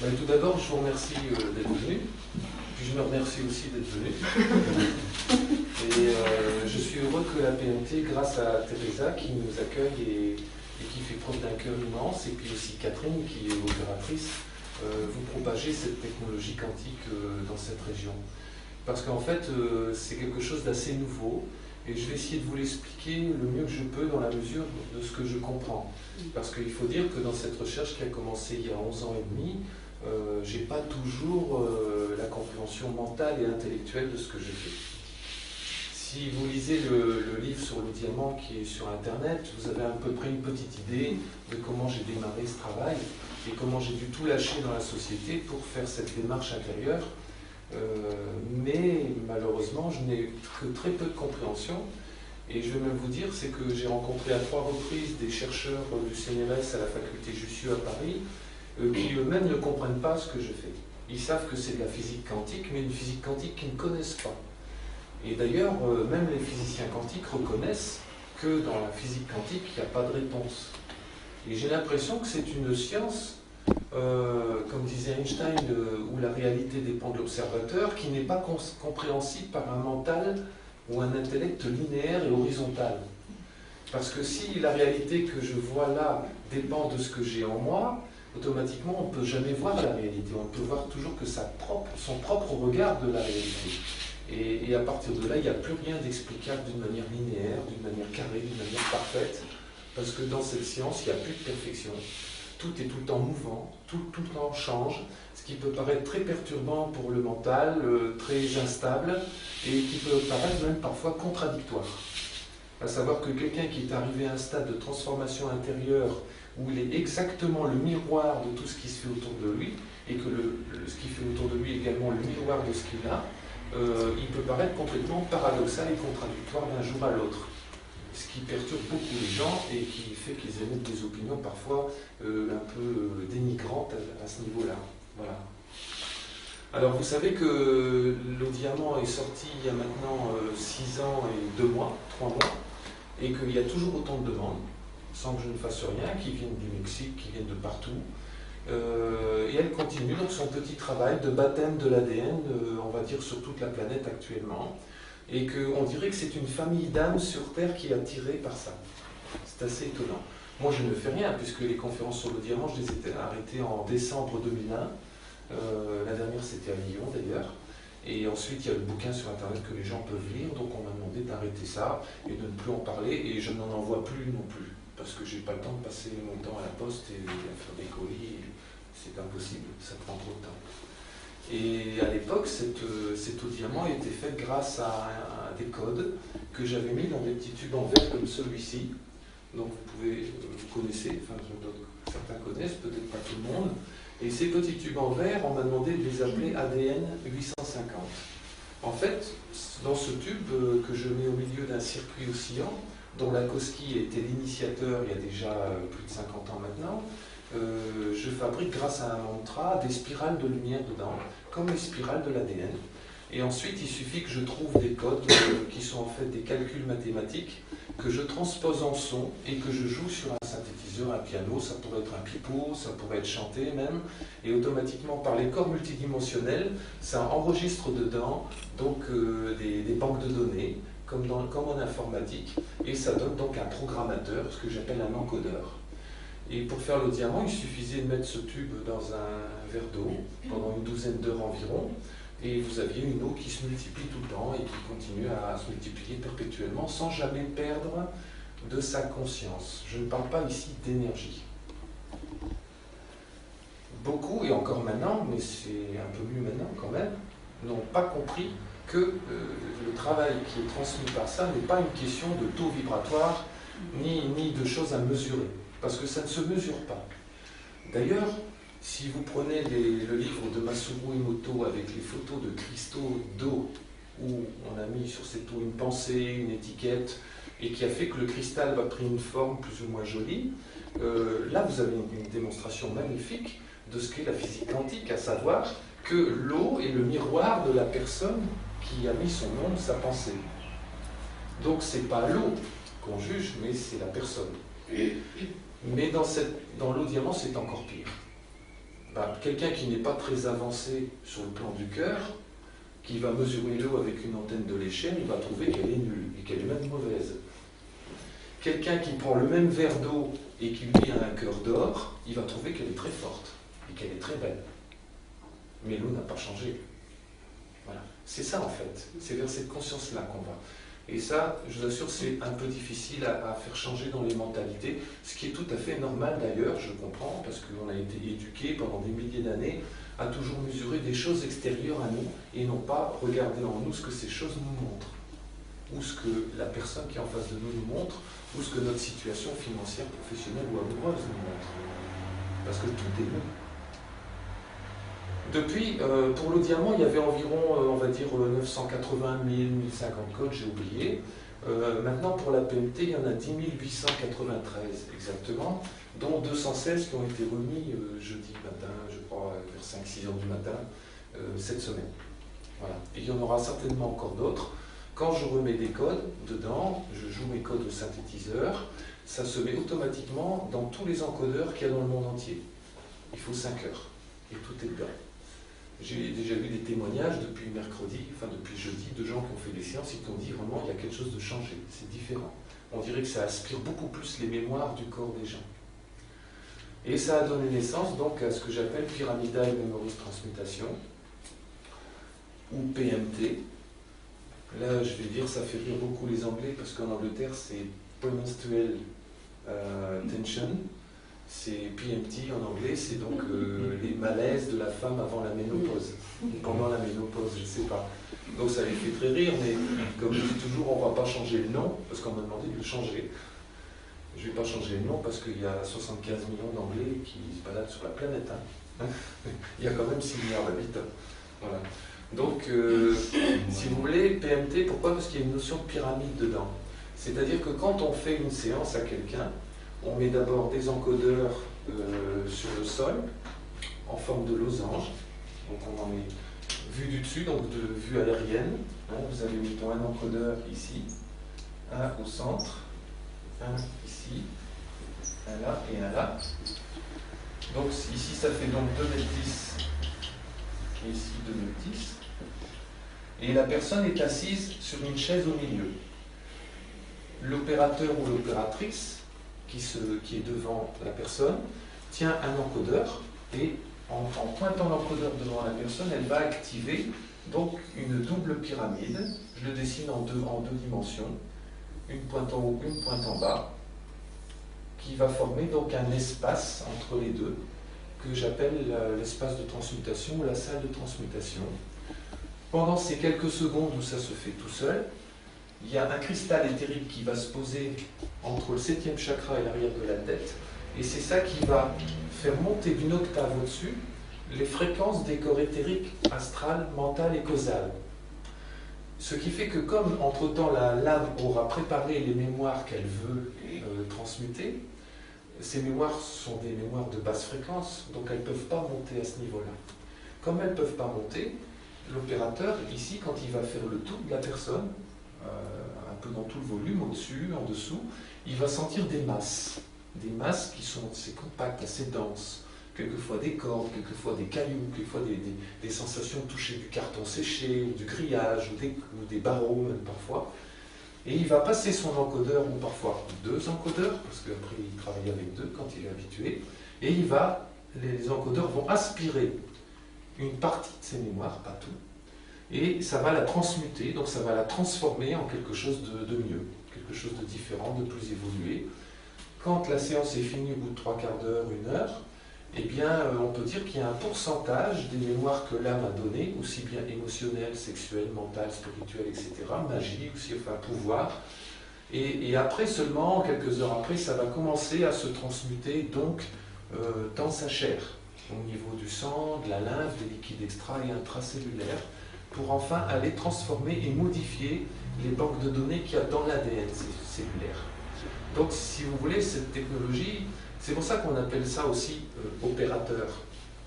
Tout d'abord, je vous remercie d'être venu. Puis je me remercie aussi d'être venu. Et je suis heureux que la PMT, grâce à Teresa, qui nous accueille et qui fait preuve d'un cœur immense, et puis aussi Catherine, qui est opératrice, vous propagez cette technologie quantique dans cette région. Parce qu'en fait, c'est quelque chose d'assez nouveau, et je vais essayer de vous l'expliquer le mieux que je peux dans la mesure de ce que je comprends. Parce qu'il faut dire que dans cette recherche qui a commencé il y a 11 ans et demi, je n'ai pas toujours la compréhension mentale et intellectuelle de ce que je fais. Si vous lisez le livre sur le diamant qui est sur Internet, vous avez à peu près une petite idée de comment j'ai démarré ce travail et comment j'ai dû tout lâcher dans la société pour faire cette démarche intérieure. Mais malheureusement, je n'ai que très peu de compréhension. Et je vais même vous dire, c'est que j'ai rencontré à 3 reprises des chercheurs du CNRS à la faculté Jussieu à Paris, qui eux-mêmes ne comprennent pas ce que je fais. Ils savent que c'est de la physique quantique, mais une physique quantique qu'ils ne connaissent pas. Et d'ailleurs, même les physiciens quantiques reconnaissent que dans la physique quantique, il n'y a pas de réponse. Et j'ai l'impression que c'est une science, comme disait Einstein, où la réalité dépend de l'observateur, qui n'est pas compréhensible par un mental ou un intellect linéaire et horizontal. Parce que si la réalité que je vois là dépend de ce que j'ai en moi, automatiquement on ne peut jamais voir la réalité. On ne peut voir toujours que son propre regard de la réalité. Et à partir de là, il n'y a plus rien d'explicable d'une manière linéaire, d'une manière carrée, d'une manière parfaite, parce que dans cette science, il n'y a plus de perfection. Tout est tout le temps mouvant, tout le temps change, ce qui peut paraître très perturbant pour le mental, très instable, et qui peut paraître même parfois contradictoire. À savoir que quelqu'un qui est arrivé à un stade de transformation intérieure, où il est exactement le miroir de tout ce qui se fait autour de lui, et que ce qui fait autour de lui est également le miroir de ce qu'il a, il peut paraître complètement paradoxal et contradictoire d'un jour à l'autre. Ce qui perturbe beaucoup les gens et qui fait qu'ils émettent des opinions parfois un peu dénigrantes à ce niveau-là. Voilà. Alors vous savez que le diamant est sorti il y a maintenant 6 ans et 2 mois, 3 mois, et qu'il y a toujours autant de demandes, sans que je ne fasse rien, qui viennent du Mexique, qui viennent de partout. Et elle continue donc son petit travail de baptême de l'ADN, on va dire sur toute la planète actuellement, et qu'on dirait que c'est une famille d'âmes sur Terre qui est attirée par ça. C'est assez étonnant. Moi je ne fais rien, puisque les conférences sur le diamant, je les ai arrêtées en décembre 2001, la dernière c'était à Lyon d'ailleurs, et ensuite il y a le bouquin sur Internet que les gens peuvent lire, donc on m'a demandé d'arrêter ça et de ne plus en parler, et je n'en envoie plus non plus. Parce que j'ai pas le temps de passer mon temps à la poste et à faire des colis, c'est impossible, ça prend trop de temps. Et à l'époque, cette eau diamant était faite grâce à des codes que j'avais mis dans des petits tubes en verre comme celui-ci. Donc vous connaissez, enfin certains connaissent, peut-être pas tout le monde. Et ces petits tubes en verre, on m'a demandé de les appeler ADN 850. En fait, dans ce tube que je mets au milieu d'un circuit oscillant, dont Lakowski était l'initiateur il y a déjà plus de 50 ans maintenant, je fabrique grâce à un mantra des spirales de lumière dedans, comme les spirales de l'ADN. Et ensuite, il suffit que je trouve des codes qui sont en fait des calculs mathématiques, que je transpose en son et que je joue sur un synthétiseur, un piano, ça pourrait être un pipeau, ça pourrait être chanté même, et automatiquement par les corps multidimensionnels, ça enregistre dedans donc des banques de données, comme en informatique, et ça donne donc un programmateur, ce que j'appelle un encodeur. Et pour faire le diamant, il suffisait de mettre ce tube dans un verre d'eau pendant une douzaine d'heures environ, et vous aviez une eau qui se multiplie tout le temps et qui continue à se multiplier perpétuellement sans jamais perdre de sa conscience. Je ne parle pas ici d'énergie. Beaucoup, et encore maintenant, mais c'est un peu mieux maintenant quand même, n'ont pas compris que le travail qui est transmis par ça n'est pas une question de taux vibratoire ni de choses à mesurer, parce que ça ne se mesure pas. D'ailleurs, si vous prenez le livre de Masaru Emoto avec les photos de cristaux d'eau, où on a mis sur cette eau une pensée, une étiquette, et qui a fait que le cristal a pris une forme plus ou moins jolie, là vous avez une démonstration magnifique de ce qu'est la physique quantique, à savoir que l'eau est le miroir de la personne qui a mis son nom, sa pensée. Donc c'est pas l'eau qu'on juge, mais c'est la personne. Mais dans l'eau diamant, c'est encore pire. quelqu'un qui n'est pas très avancé sur le plan du cœur, qui va mesurer l'eau avec une antenne de l'échelle, il va trouver qu'elle est nulle et qu'elle est même mauvaise. Quelqu'un qui prend le même verre d'eau et qui lui a un cœur d'or, il va trouver qu'elle est très forte et qu'elle est très belle. Mais l'eau n'a pas changé. Voilà. C'est ça en fait. C'est vers cette conscience-là qu'on va. Et ça, je vous assure, c'est un peu difficile à faire changer dans les mentalités, ce qui est tout à fait normal d'ailleurs, je comprends, parce qu'on a été éduqué pendant des milliers d'années à toujours mesurer des choses extérieures à nous et non pas regarder en nous ce que ces choses nous montrent, ou ce que la personne qui est en face de nous montre, ou ce que notre situation financière, professionnelle ou amoureuse nous montre. Parce que tout est nous. Depuis, pour le diamant, il y avait environ, on va dire, 980 000, 1050 codes, j'ai oublié. Maintenant, pour la PMT, il y en a 10 893 exactement, dont 216 qui ont été remis jeudi matin, je crois, vers 5-6 heures du matin, cette semaine. Voilà. Et il y en aura certainement encore d'autres. Quand je remets des codes dedans, je joue mes codes au synthétiseur, ça se met automatiquement dans tous les encodeurs qu'il y a dans le monde entier. Il faut 5 heures, et tout est dedans. J'ai déjà vu des témoignages depuis mercredi, enfin depuis jeudi, de gens qui ont fait des séances et qui ont dit vraiment il y a quelque chose de changé, c'est différent. On dirait que ça aspire beaucoup plus les mémoires du corps des gens. Et ça a donné naissance donc à ce que j'appelle Pyramidal Memory Transmutation, ou PMT. Là, je vais dire, ça fait rire beaucoup les Anglais, parce qu'en Angleterre, c'est Premenstrual Tension. C'est PMT en anglais, c'est donc les malaises de la femme avant la ménopause, pendant la ménopause, je ne sais pas. Donc ça les fait très rire, mais comme je dis toujours, on ne va pas changer le nom, parce qu'on m'a demandé de le changer. Je ne vais pas changer le nom parce qu'il y a 75 millions d'Anglais qui se baladent sur la planète. Hein. Il y a quand même 6 milliards d'habitants. Voilà. Donc, si vous voulez, PMT, pourquoi? Parce qu'il y a une notion de pyramide dedans. C'est-à-dire que quand on fait une séance à quelqu'un, on met d'abord des encodeurs sur le sol, en forme de losange. Donc on en met vue du dessus, donc de vue aérienne. Hein, vous avez mettons un encodeur ici, un au centre, un ici, un là et un là. Donc ici ça fait donc 2 mètres 10 et ici 2 mètres 10. Et la personne est assise sur une chaise au milieu. L'opérateur ou l'opératrice qui est devant la personne tient un encodeur et en pointant l'encodeur devant la personne, elle va activer donc une double pyramide. Je le dessine en deux dimensions, une pointe en haut, une pointe en bas, qui va former donc un espace entre les deux que j'appelle l'espace de transmutation ou la salle de transmutation. Pendant ces quelques secondes où ça se fait tout seul, il y a un cristal éthérique qui va se poser entre le 7e chakra et l'arrière de la tête, et c'est ça qui va faire monter d'une octave au-dessus les fréquences des corps éthériques, astral, mental et causal. Ce qui fait que comme entre-temps l'âme aura préparé les mémoires qu'elle veut transmuter, ces mémoires sont des mémoires de basse fréquence, donc elles ne peuvent pas monter à ce niveau-là. Comme elles ne peuvent pas monter, l'opérateur, ici, quand il va faire le tour de la personne, un peu dans tout le volume, au-dessus, en dessous, il va sentir des masses qui sont assez compactes, assez denses, quelquefois des cordes, quelquefois des cailloux, quelquefois des sensations de toucher du carton séché, ou du grillage, ou des barreaux même parfois. Et il va passer son encodeur, ou parfois 2 encodeurs, parce qu'après il travaille avec 2 quand il est habitué, et les encodeurs vont aspirer une partie de ses mémoires, pas tout, et ça va la transmuter, donc ça va la transformer en quelque chose de mieux, quelque chose de différent, de plus évolué. Quand la séance est finie au bout de 3/4 d'heure, 1 heure, eh bien, on peut dire qu'il y a un pourcentage des mémoires que l'âme a données, aussi bien émotionnelles, sexuelles, mentales, spirituelles, etc., magie aussi, enfin pouvoir. Et après seulement, quelques heures après, ça va commencer à se transmuter donc dans sa chair, au niveau du sang, de la lymphe, des liquides extra et intracellulaires, pour enfin aller transformer et modifier les banques de données qu'il y a dans l'ADN cellulaire. Donc, si vous voulez, cette technologie, c'est pour ça qu'on appelle ça aussi opérateur,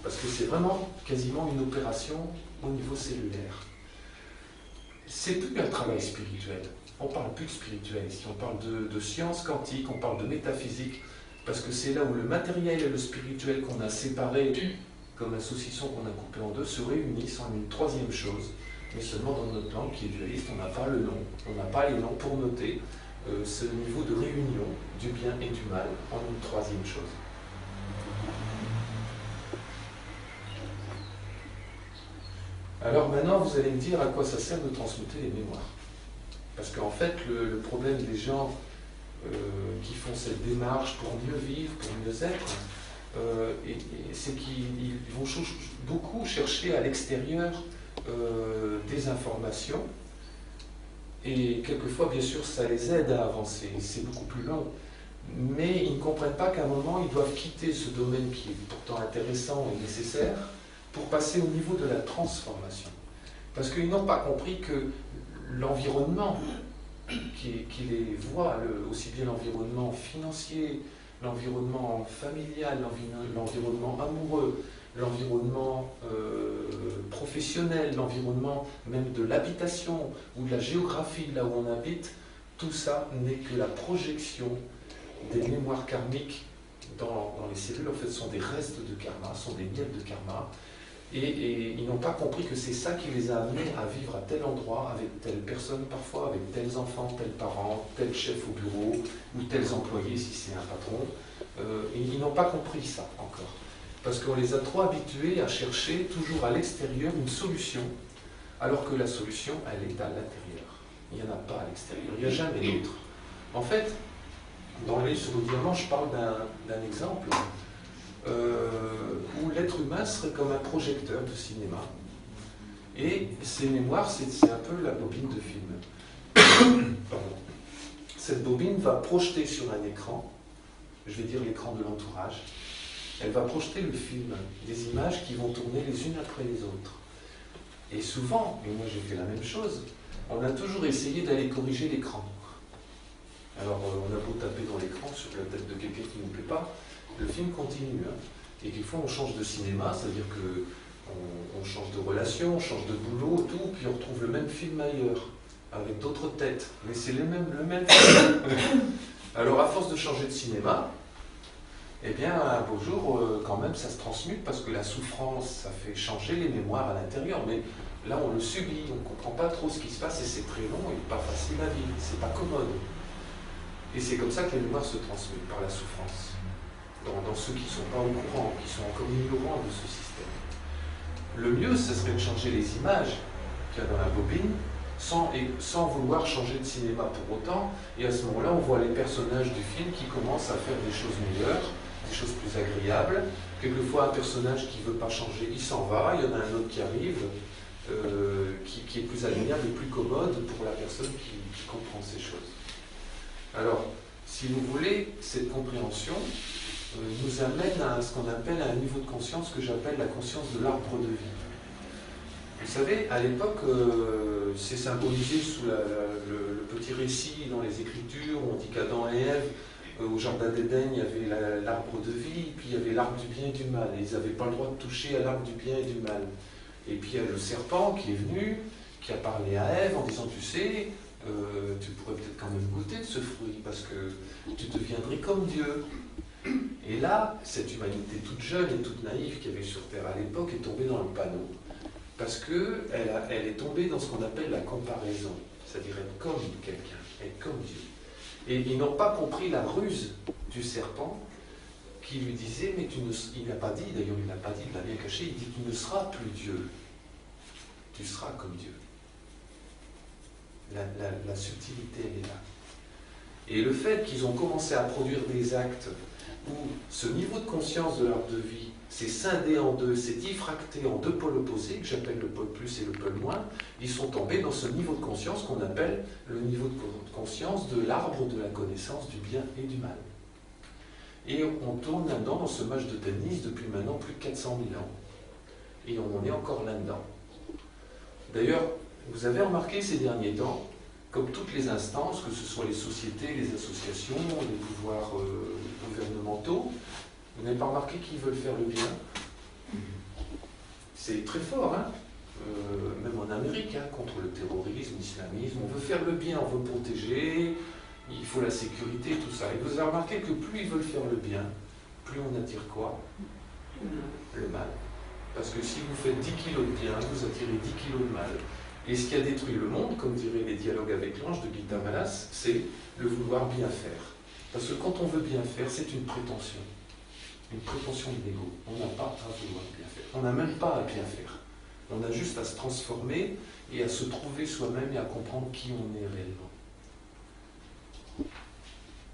parce que c'est vraiment quasiment une opération au niveau cellulaire. C'est plus un travail spirituel. On ne parle plus de spirituel ici, on parle de science quantique, on parle de métaphysique, parce que c'est là où le matériel et le spirituel qu'on a séparés, comme un saucisson qu'on a coupé en deux, se réunissent en une troisième chose. Mais seulement dans notre langue qui est dualiste, on n'a pas le nom, on n'a pas les noms pour noter ce niveau de réunion du bien et du mal en une troisième chose. Alors maintenant, vous allez me dire à quoi ça sert de transmuter les mémoires. Parce qu'en fait, le problème des gens qui font cette démarche pour mieux vivre, pour mieux être, c'est qu'ils vont beaucoup chercher à l'extérieur des informations, et quelquefois, bien sûr, ça les aide à avancer, c'est beaucoup plus long, mais ils ne comprennent pas qu'à un moment, ils doivent quitter ce domaine qui est pourtant intéressant et nécessaire pour passer au niveau de la transformation. Parce qu'ils n'ont pas compris que l'environnement qui les voit, aussi bien l'environnement financier, l'environnement familial, l'environnement amoureux, l'environnement professionnel, l'environnement même de l'habitation ou de la géographie de là où on habite, tout ça n'est que la projection des mémoires karmiques dans les cellules. En fait, ce sont des restes de karma, ce sont des miels de karma, et ils n'ont pas compris que c'est ça qui les a amenés à vivre à tel endroit, avec telle personne parfois, avec tels enfants, tels parents, tel chef au bureau, ou tels employés si c'est un patron. Et ils n'ont pas compris ça encore. Parce qu'on les a trop habitués à chercher toujours à l'extérieur une solution, alors que la solution, elle est à l'intérieur. Il n'y en a pas à l'extérieur, il n'y a jamais d'autre. En fait, dans le livre sur le diamant, je parle d'un exemple où l'être humain serait comme un projecteur de cinéma. Et ces mémoires, c'est un peu la bobine de film. Pardon. Cette bobine va projeter sur un écran, je vais dire l'écran de l'entourage, elle va projeter le film, des images qui vont tourner les unes après les autres. Et souvent, et moi j'ai fait la même chose, on a toujours essayé d'aller corriger l'écran. Alors on a beau taper dans l'écran sur la tête de quelqu'un qui ne nous plaît pas, le film continue. Hein. Et quelquefois on change de cinéma, c'est-à-dire qu'on change de relation, on change de boulot, tout, puis on retrouve le même film ailleurs, avec d'autres têtes. Mais c'est le même film. Alors à force de changer de cinéma, eh bien, un beau jour, quand même, ça se transmute parce que la souffrance, ça fait changer les mémoires à l'intérieur. Mais là, on le subit, on ne comprend pas trop ce qui se passe et c'est très long et pas facile à vivre, c'est pas commode. Et c'est comme ça que les mémoires se transmutent, par la souffrance. Dans ceux qui ne sont pas au courant, qui sont encore ignorants de ce système. Le mieux, ce serait de changer les images qu'il y a dans la bobine, sans vouloir changer de cinéma pour autant. Et à ce moment-là, on voit les personnages du film qui commencent à faire des choses meilleures, des choses plus agréables. Quelquefois, un personnage qui ne veut pas changer, il s'en va. Il y en a un autre qui arrive, qui est plus agréable et plus commode pour la personne qui comprend ces choses. Alors, si vous voulez, cette compréhension nous amène à ce qu'on appelle un niveau de conscience que j'appelle la conscience de l'arbre de vie. Vous savez, à l'époque, c'est symbolisé sous le petit récit dans les Écritures, où on dit qu'Adam et Ève, au Jardin d'Éden, il y avait l'arbre de vie, puis il y avait l'arbre du bien et du mal, et ils n'avaient pas le droit de toucher à l'arbre du bien et du mal. Et puis il y a le serpent qui est venu, qui a parlé à Ève en disant, tu sais, tu pourrais peut-être quand même goûter de ce fruit, parce que tu deviendrais comme Dieu. Et là, cette humanité toute jeune et toute naïve qu'il y avait sur Terre à l'époque est tombée dans le panneau. Parce qu'elle est tombée dans ce qu'on appelle la comparaison, c'est-à-dire être comme quelqu'un, être comme Dieu. Et ils n'ont pas compris la ruse du serpent qui lui disait, mais il n'a pas dit, d'ailleurs il n'a pas dit, il l'a bien caché, il dit, tu ne seras plus Dieu, tu seras comme Dieu. La subtilité, elle est là. Et le fait qu'ils ont commencé à produire des actes où ce niveau de conscience de l'arbre de vie s'est scindé en deux, s'est diffracté en deux pôles opposés, que j'appelle le pôle plus et le pôle moins, ils sont tombés dans ce niveau de conscience qu'on appelle le niveau de conscience de l'arbre de la connaissance du bien et du mal. Et on tourne là-dedans dans ce match de tennis depuis maintenant plus de 400 000 ans. Et on est encore là-dedans. D'ailleurs, vous avez remarqué ces derniers temps, comme toutes les instances, que ce soit les sociétés, les associations, les pouvoirs gouvernementaux, vous n'avez pas remarqué qu'ils veulent faire le bien? C'est très fort, hein, même en Amérique, hein, contre le terrorisme, l'islamisme. On veut faire le bien, on veut protéger, il faut la sécurité, tout ça. Et vous avez remarqué que plus ils veulent faire le bien, plus on attire quoi? Le mal. Parce que si vous faites 10 kilos de bien, vous attirez 10 kilos de mal. Et ce qui a détruit le monde, comme diraient les dialogues avec l'ange de Gita Malas, c'est le vouloir bien faire. Parce que quand on veut bien faire, c'est une prétention de l'ego. On n'a pas à vouloir bien faire. On n'a même pas à bien faire. On a juste à se transformer et à se trouver soi-même et à comprendre qui on est réellement.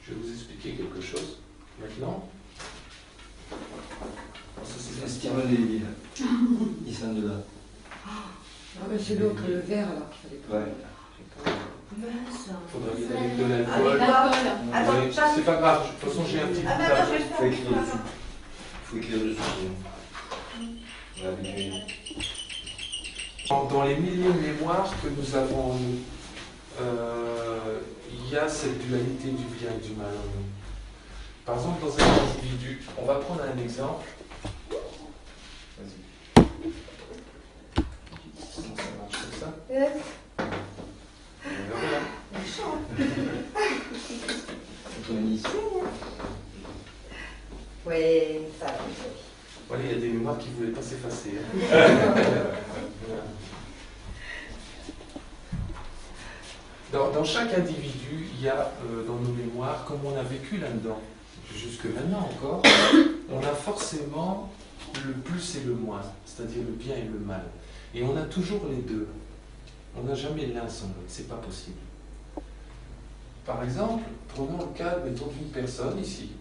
Je vais vous expliquer quelque chose maintenant. C'est Stéphane Lévy, là. Ils sont de là. Ah ben c'est l'autre, le vert là. Ouais. Faudrait bien avec de Avec l'alcool. l'alcool. Oui, c'est pas grave, de toute façon j'ai un petit Ah, peu mais de attends, je vais table. le Faut faire. écrire dessus. Faut écrire dessus. On va habituer. Dans les milliers de mémoires que nous avons en nous, il y a cette dualité du bien et du mal en nous. Par exemple, dans un individu, on va prendre un exemple. Vas-y. Ça marche comme ça. Yes. Voilà. Antonie. Oui, ça va. Voilà, il y a des mémoires qui ne voulaient pas s'effacer. Voilà. Dans chaque individu, il y a dans nos mémoires, comme on a vécu là-dedans, jusque maintenant encore, on a forcément le plus et le moins, c'est-à-dire le bien et le mal. Et on a toujours les deux. On n'a jamais l'un sans l'autre, c'est pas possible. Par exemple, prenons le cas, mettons, d'une personne ici.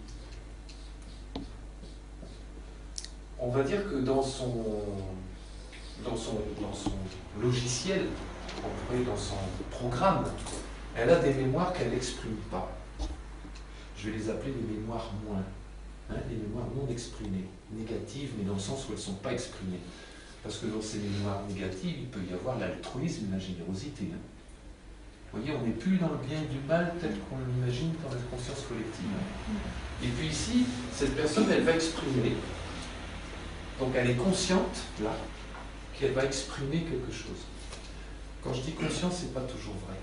On va dire que dans son logiciel, on pourrait dans son programme, elle a des mémoires qu'elle n'exprime pas. Je vais les appeler les mémoires moins, les mémoires non exprimées, négatives, mais dans le sens où elles ne sont pas exprimées. Parce que dans ces mémoires négatives, il peut y avoir l'altruisme, la générosité. Vous voyez, on n'est plus dans le bien et du mal tel qu'on l'imagine dans la conscience collective. Et puis ici, cette personne, elle va exprimer. Donc elle est consciente, là, qu'elle va exprimer quelque chose. Quand je dis conscience, ce n'est pas toujours vrai.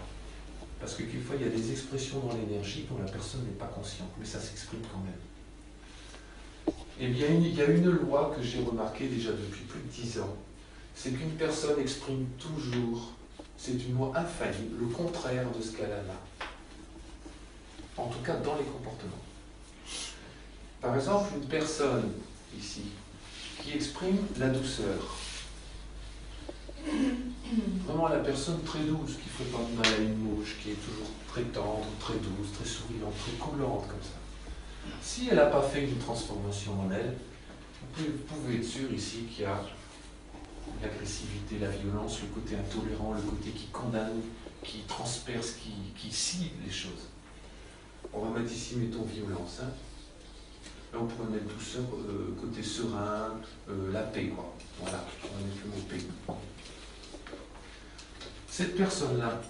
Parce que quelquefois, il y a des expressions dans l'énergie dont la personne n'est pas consciente, mais ça s'exprime quand même. Eh bien, il y a une loi que j'ai remarquée déjà depuis plus de 10 ans. C'est qu'une personne exprime toujours, c'est une loi infaillible, le contraire de ce qu'elle a là. En tout cas, dans les comportements. Par exemple, une personne, ici, qui exprime la douceur. Vraiment la personne très douce, qui ne fait pas de mal à une mouche, qui est toujours très tendre, très douce, très souriante, très collante comme ça. Si elle n'a pas fait une transformation en elle, vous pouvez être sûr ici qu'il y a l'agressivité, la violence, le côté intolérant, le côté qui condamne, qui transperce, qui scie les choses. On va mettre ici, mettons, violence. Là, on pourrait mettre douceur, côté serein, la paix, quoi. Voilà, on va mettre le mot paix. Cette personne-là,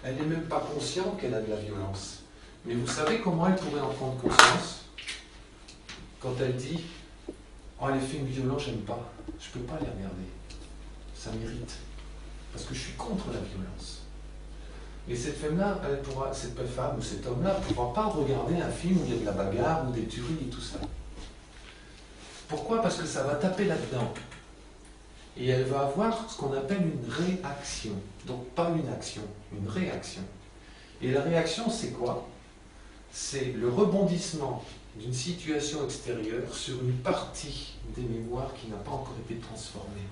elle n'est même pas consciente qu'elle a de la violence. Mais vous savez comment elle pourrait en prendre conscience? Quand elle dit « Oh, elle fait une violence, j'aime pas. Je peux pas les regarder. Ça m'irrite. Parce que je suis contre la violence. » Et cette femme-là, cette femme ou cet homme-là ne pourra pas regarder un film où il y a de la bagarre ou des tueries et tout ça. Pourquoi? Parce que ça va taper là-dedans. Et elle va avoir ce qu'on appelle une réaction. Donc pas une action, une réaction. Et la réaction, c'est quoi? C'est le rebondissement d'une situation extérieure sur une partie des mémoires qui n'a pas encore été transformée.